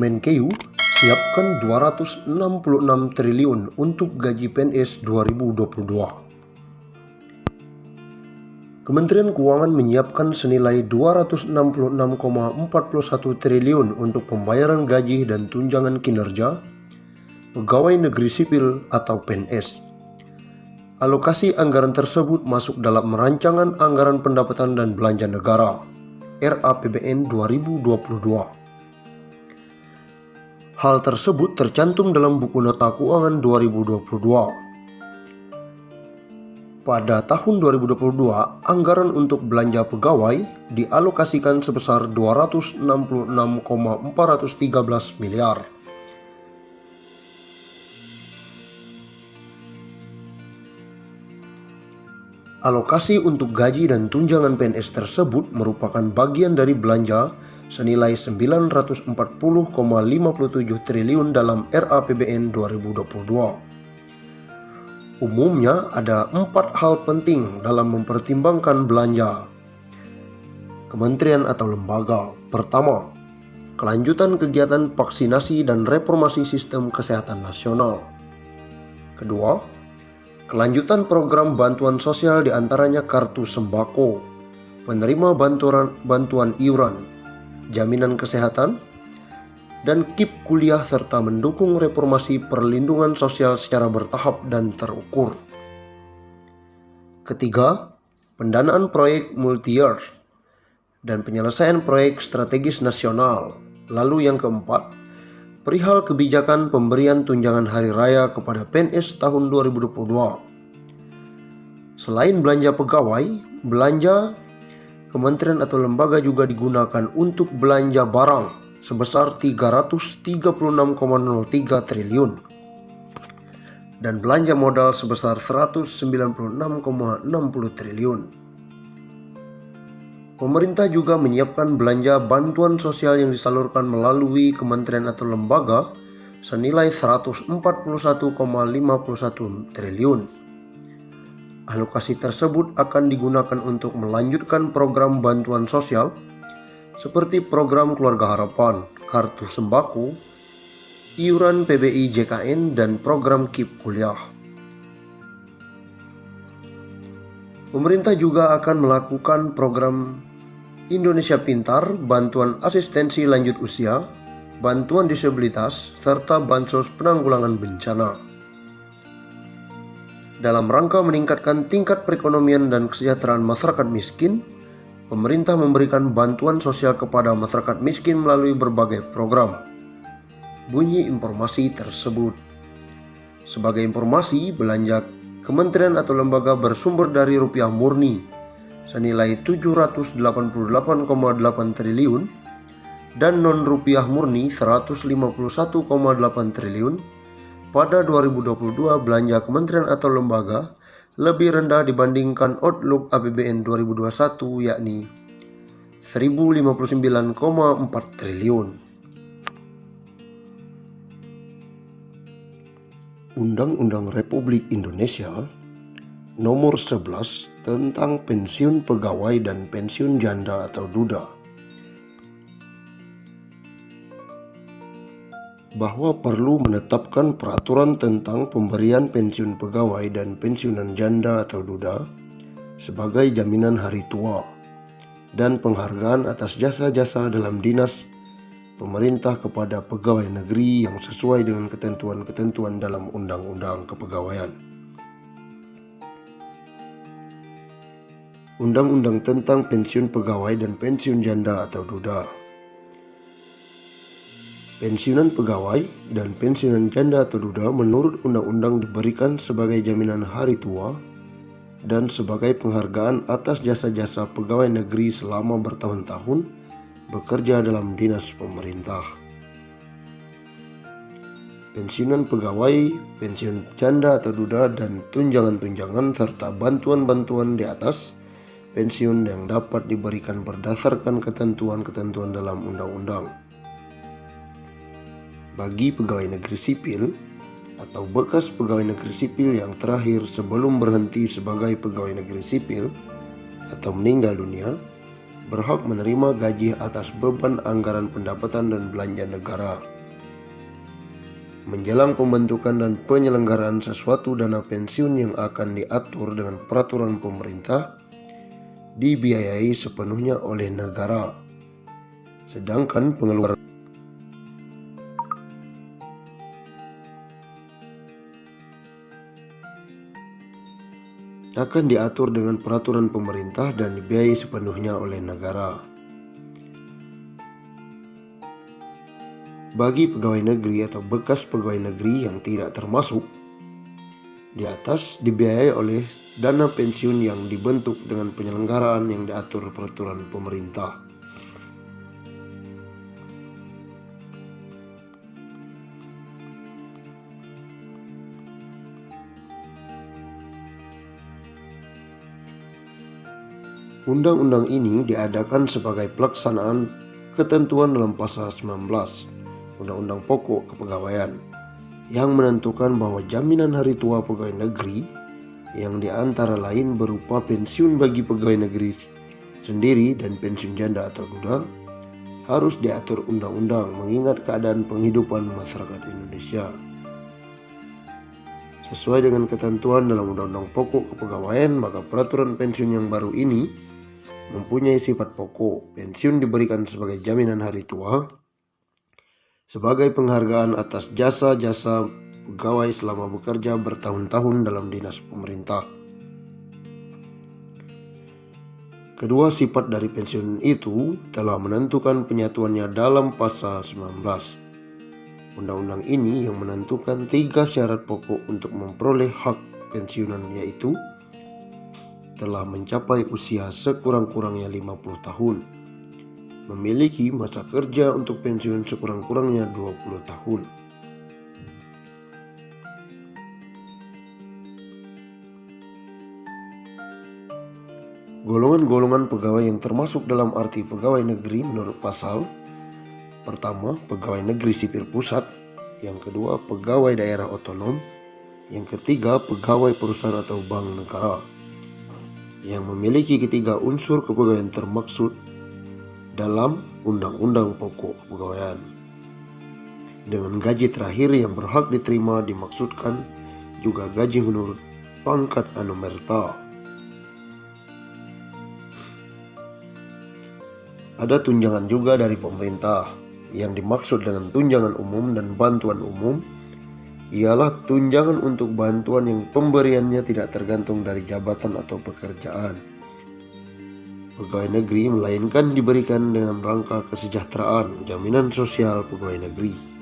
Kemenkeu siapkan 266 triliun untuk gaji PNS 2022. Kementerian Keuangan menyiapkan senilai 266,41 triliun untuk pembayaran gaji dan tunjangan kinerja pegawai negeri sipil atau PNS. Alokasi anggaran tersebut masuk dalam Rancangan Anggaran Pendapatan dan Belanja Negara (RAPBN) 2022. Hal tersebut tercantum dalam buku nota keuangan 2022. Pada tahun 2022, anggaran untuk belanja pegawai dialokasikan sebesar 266,413 miliar. Alokasi untuk gaji dan tunjangan PNS tersebut merupakan bagian dari belanja senilai 940,57 triliun dalam RAPBN 2022. Umumnya ada 4 hal penting dalam mempertimbangkan belanja kementerian atau lembaga. Pertama, kelanjutan kegiatan vaksinasi dan reformasi sistem kesehatan nasional. Kedua, kelanjutan program bantuan sosial diantaranya kartu sembako, penerima bantuan iuran, jaminan kesehatan, dan KIP kuliah serta mendukung reformasi perlindungan sosial secara bertahap dan terukur. Ketiga, pendanaan proyek multi-year dan penyelesaian proyek strategis nasional. Lalu yang keempat, perihal kebijakan pemberian tunjangan hari raya kepada PNS tahun 2022. Selain belanja pegawai, belanja kementerian atau lembaga juga digunakan untuk belanja barang sebesar 336,03 triliun dan belanja modal sebesar 196,60 triliun. Pemerintah juga menyiapkan belanja bantuan sosial yang disalurkan melalui kementerian atau lembaga senilai 141,51 triliun. Alokasi tersebut akan digunakan untuk melanjutkan program bantuan sosial seperti program Keluarga Harapan, kartu sembako, iuran PBI JKN, dan program KIP kuliah. Pemerintah juga akan melakukan program Indonesia Pintar, bantuan asistensi lanjut usia, bantuan disabilitas, serta bansos penanggulangan bencana. Dalam rangka meningkatkan tingkat perekonomian dan kesejahteraan masyarakat miskin, pemerintah memberikan bantuan sosial kepada masyarakat miskin melalui berbagai program. Bunyi informasi tersebut. Sebagai informasi, belanja kementerian atau lembaga bersumber dari rupiah murni senilai 788,8 triliun dan non-rupiah murni 151,8 triliun. Pada 2022, belanja kementerian atau lembaga lebih rendah dibandingkan outlook APBN 2021 yakni 1059,4 triliun. Undang-Undang Republik Indonesia Nomor 11 tentang pensiun pegawai dan pensiun janda atau duda bahwa perlu menetapkan peraturan tentang pemberian pensiun pegawai dan pensiunan janda atau duda sebagai jaminan hari tua dan penghargaan atas jasa-jasa dalam dinas pemerintah kepada pegawai negeri yang sesuai dengan ketentuan-ketentuan dalam Undang-Undang Kepegawaian. Undang-Undang tentang pensiun pegawai dan pensiun janda atau duda. Pensiunan pegawai dan pensiunan janda atau duda menurut undang-undang diberikan sebagai jaminan hari tua dan sebagai penghargaan atas jasa-jasa pegawai negeri selama bertahun-tahun bekerja dalam dinas pemerintah. Pensiunan pegawai, pensiun janda atau duda, dan tunjangan-tunjangan serta bantuan-bantuan di atas pensiun yang dapat diberikan berdasarkan ketentuan-ketentuan dalam undang-undang. Bagi pegawai negeri sipil atau bekas pegawai negeri sipil yang terakhir sebelum berhenti sebagai pegawai negeri sipil atau meninggal dunia, berhak menerima gaji atas beban anggaran pendapatan dan belanja negara menjelang pembentukan dan penyelenggaraan sesuatu dana pensiun yang akan diatur dengan peraturan pemerintah dibiayai sepenuhnya oleh negara, sedangkan pengeluaran akan diatur dengan peraturan pemerintah dan dibiayai sepenuhnya oleh negara. Bagi pegawai negeri atau bekas pegawai negeri yang tidak termasuk di atas, dibiayai oleh dana pensiun yang dibentuk dengan penyelenggaraan yang diatur peraturan pemerintah. Undang-undang ini diadakan sebagai pelaksanaan ketentuan dalam pasal 19 Undang-Undang Pokok Kepegawaian yang menentukan bahwa jaminan hari tua pegawai negeri yang diantara lain berupa pensiun bagi pegawai negeri sendiri dan pensiun janda atau duda harus diatur undang-undang mengingat keadaan penghidupan masyarakat Indonesia. Sesuai dengan ketentuan dalam Undang-Undang Pokok Kepegawaian, maka peraturan pensiun yang baru ini mempunyai sifat pokok. Pensiun diberikan sebagai jaminan hari tua, sebagai penghargaan atas jasa-jasa pegawai selama bekerja bertahun-tahun dalam dinas pemerintah. Kedua sifat dari pensiun itu telah menentukan penyatuannya dalam pasal 19. Undang-undang ini yang menentukan 3 syarat pokok untuk memperoleh hak pensiunan, yaitu telah mencapai usia sekurang-kurangnya 50 tahun, memiliki masa kerja untuk pensiun sekurang-kurangnya 20 tahun. Golongan-golongan pegawai yang termasuk dalam arti pegawai negeri menurut pasal pertama, pegawai negeri sipil pusat, yang kedua, pegawai daerah otonom, yang ketiga, pegawai perusahaan atau bank negara, yang memiliki ketiga unsur kepegawaian termaksud dalam Undang-Undang Pokok Kepegawaian. Dengan gaji terakhir yang berhak diterima dimaksudkan juga gaji menurut pangkat anumerta. Ada tunjangan juga dari pemerintah. Yang dimaksud dengan tunjangan umum dan bantuan umum ialah tunjangan untuk bantuan yang pemberiannya tidak tergantung dari jabatan atau pekerjaan pegawai negeri, melainkan diberikan dalam rangka kesejahteraan jaminan sosial pegawai negeri.